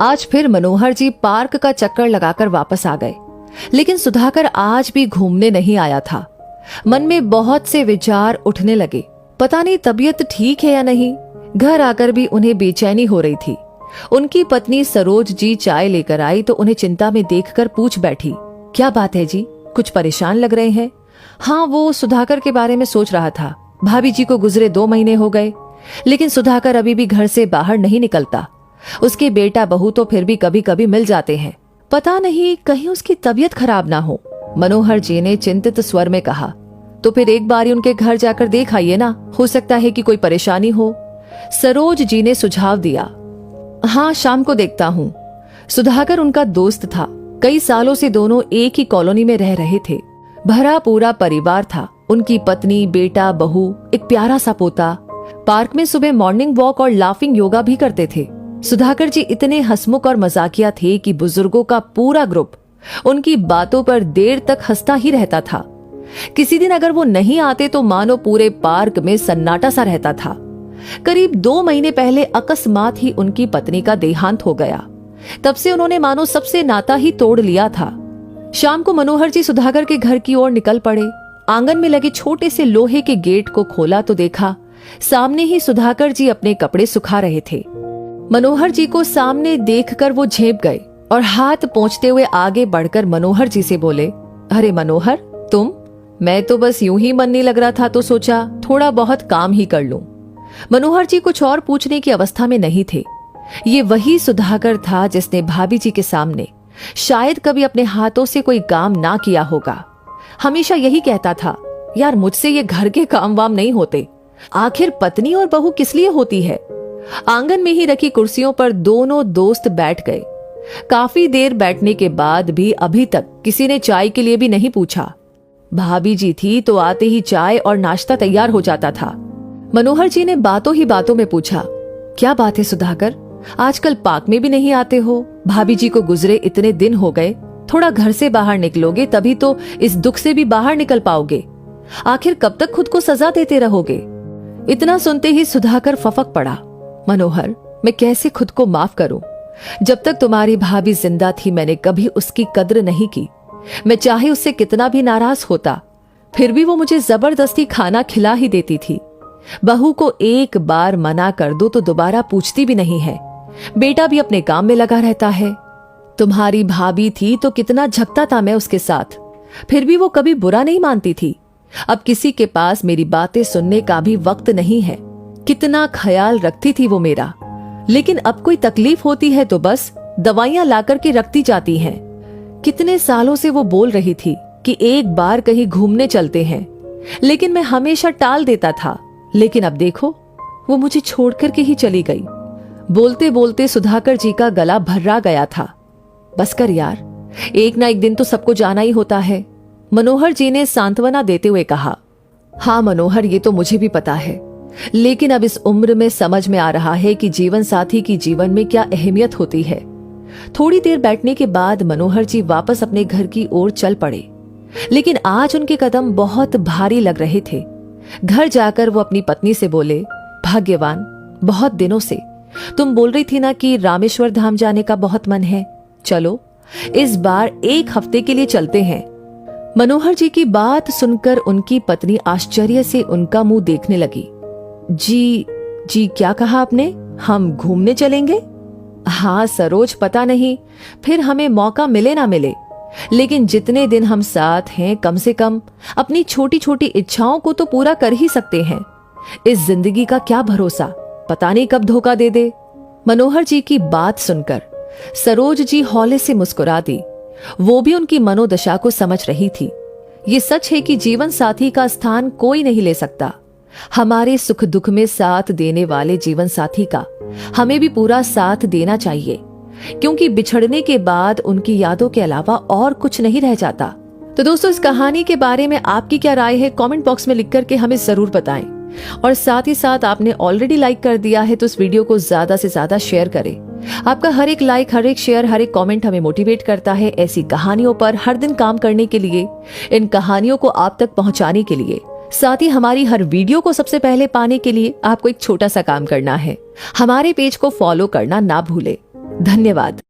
आज फिर मनोहर जी पार्क का चक्कर लगाकर वापस आ गए, लेकिन सुधाकर आज भी घूमने नहीं आया था। मन में बहुत से विचार उठने लगे। पता नहीं तबीयत ठीक है या नहीं। घर आकर भी उन्हें बेचैनी हो रही थी। उनकी पत्नी सरोज जी चाय लेकर आई तो उन्हें चिंता में देखकर पूछ बैठी, क्या बात है जी, कुछ परेशान लग रहे हैं? हाँ, वो सुधाकर के बारे में सोच रहा था। भाभी जी को गुजरे 2 महीने हो गए, लेकिन सुधाकर अभी भी घर से बाहर नहीं निकलता। उसके बेटा बहू तो फिर भी कभी कभी मिल जाते हैं। पता नहीं कहीं उसकी तबीयत खराब ना हो। मनोहर जी ने चिंतित स्वर में कहा, तो फिर एक बार उनके घर जाकर देख आइए ना, हो सकता है कि कोई परेशानी हो। सरोज जी ने सुझाव दिया। हाँ, शाम को देखता हूँ। सुधाकर उनका दोस्त था। कई सालों से दोनों एक ही कॉलोनी में रह रहे थे। भरा पूरा परिवार था। उनकी पत्नी, बेटा, बहू, एक प्यारा सा पोता। पार्क में सुबह मॉर्निंग वॉक और लाफिंग योगा भी करते थे। सुधाकर जी इतने हंसमुख और मजाकिया थे कि बुजुर्गों का पूरा ग्रुप उनकी बातों पर देर तक हंसता ही रहता था। किसी दिन अगर वो नहीं आते तो मानो पूरे पार्क में सन्नाटा सा रहता था। करीब 2 महीने पहले अकस्मात ही उनकी पत्नी का देहांत हो गया। तब से उन्होंने मानो सबसे नाता ही तोड़ लिया था। शाम को मनोहर जी सुधाकर के घर की ओर निकल पड़े। आंगन में लगे छोटे से लोहे के गेट को खोला तो देखा सामने ही सुधाकर जी अपने कपड़े सुखा रहे थे। मनोहर जी को सामने देखकर वो झेप गए और हाथ पोंछते हुए आगे बढ़कर मनोहर जी से बोले, अरे मनोहर, तुम? मैं तो बस यूं ही मन नहीं लग रहा था तो सोचा थोड़ा बहुत काम ही कर लूं। मनोहर जी कुछ और पूछने की अवस्था में नहीं थे। ये वही सुधाकर था जिसने भाभी जी के सामने शायद कभी अपने हाथों से कोई काम ना किया होगा। हमेशा यही कहता था, यार मुझसे ये घर के काम वाम नहीं होते, आखिर पत्नी और बहू किस लिए होती है। आंगन में ही रखी कुर्सियों पर दोनों दोस्त बैठ गए। काफी देर बैठने के बाद भी अभी तक किसी ने चाय के लिए भी नहीं पूछा। भाभी जी थी तो आते ही चाय और नाश्ता तैयार हो जाता था। मनोहर जी ने बातों ही बातों में पूछा, क्या बात है सुधाकर, आजकल पार्क में भी नहीं आते हो? भाभी जी को गुजरे इतने दिन हो गए, थोड़ा घर से बाहर निकलोगे तभी तो इस दुख से भी बाहर निकल पाओगे। आखिर कब तक खुद को सजा देते रहोगे? इतना सुनते ही सुधाकर फफक पड़ा। मनोहर, मैं कैसे खुद को माफ करूं? जब तक तुम्हारी भाभी जिंदा थी मैंने कभी उसकी कद्र नहीं की। मैं चाहे उससे कितना भी नाराज होता, फिर भी वो मुझे जबरदस्ती खाना खिला ही देती थी। बहू को एक बार मना कर दो तो दोबारा पूछती भी नहीं है। बेटा भी अपने काम में लगा रहता है। तुम्हारी भाभी थी तो कितना झगता था मैं उसके साथ, फिर भी वो कभी बुरा नहीं मानती थी। अब किसी के पास मेरी बातें सुनने का भी वक्त नहीं है। कितना ख्याल रखती थी वो मेरा, लेकिन अब कोई तकलीफ होती है तो बस दवाइयां लाकर के रखती जाती हैं। कितने सालों से वो बोल रही थी कि एक बार कहीं घूमने चलते हैं, लेकिन मैं हमेशा टाल देता था। लेकिन अब देखो, वो मुझे छोड़कर के ही चली गई। बोलते बोलते सुधाकर जी का गला भर्रा गया था। बस कर यार, एक ना एक दिन तो सबको जाना ही होता है। मनोहर जी ने सांत्वना देते हुए कहा। हाँ मनोहर, ये तो मुझे भी पता है, लेकिन अब इस उम्र में समझ में आ रहा है कि जीवन साथी की जीवन में क्या अहमियत होती है। थोड़ी देर बैठने के बाद मनोहर जी वापस अपने घर की ओर चल पड़े, लेकिन आज उनके कदम बहुत भारी लग रहे थे। घर जाकर वो अपनी पत्नी से बोले, भाग्यवान, बहुत दिनों से तुम बोल रही थी ना कि रामेश्वर धाम जाने का बहुत मन है, चलो इस बार 1 हफ्ते के लिए चलते हैं। मनोहर जी की बात सुनकर उनकी पत्नी आश्चर्य से उनका मुंह देखने लगी। जी क्या कहा आपने? हम घूमने चलेंगे? हाँ सरोज, पता नहीं फिर हमें मौका मिले ना मिले, लेकिन जितने दिन हम साथ हैं कम से कम अपनी छोटी छोटी इच्छाओं को तो पूरा कर ही सकते हैं। इस जिंदगी का क्या भरोसा, पता नहीं कब धोखा दे दे। मनोहर जी की बात सुनकर सरोज जी हौले से मुस्कुरा दी। वो भी उनकी मनोदशा को समझ रही थी। ये सच है कि जीवन साथी का स्थान कोई नहीं ले सकता। हमारे सुख दुख में साथ देने वाले जीवन साथी का हमें भी पूरा साथ देना चाहिए, क्योंकि बिछड़ने के बाद उनकी यादों के अलावा और कुछ नहीं रह जाता। तो दोस्तों, इस कहानी के बारे में आपकी क्या राय है कमेंट बॉक्स में लिख करके हमें जरूर बताएं। और साथ ही साथ आपने ऑलरेडी लाइक कर दिया है तो इस वीडियो को ज्यादा से ज्यादा शेयर करें। आपका हर एक लाइक, हर एक शेयर, हर एक कमेंट हमें मोटिवेट करता है ऐसी कहानियों पर हर दिन काम करने के लिए, इन कहानियों को आप तक पहुंचाने के लिए। साथ ही हमारी हर वीडियो को सबसे पहले पाने के लिए आपको एक छोटा सा काम करना है, हमारे पेज को फॉलो करना ना भूले। धन्यवाद।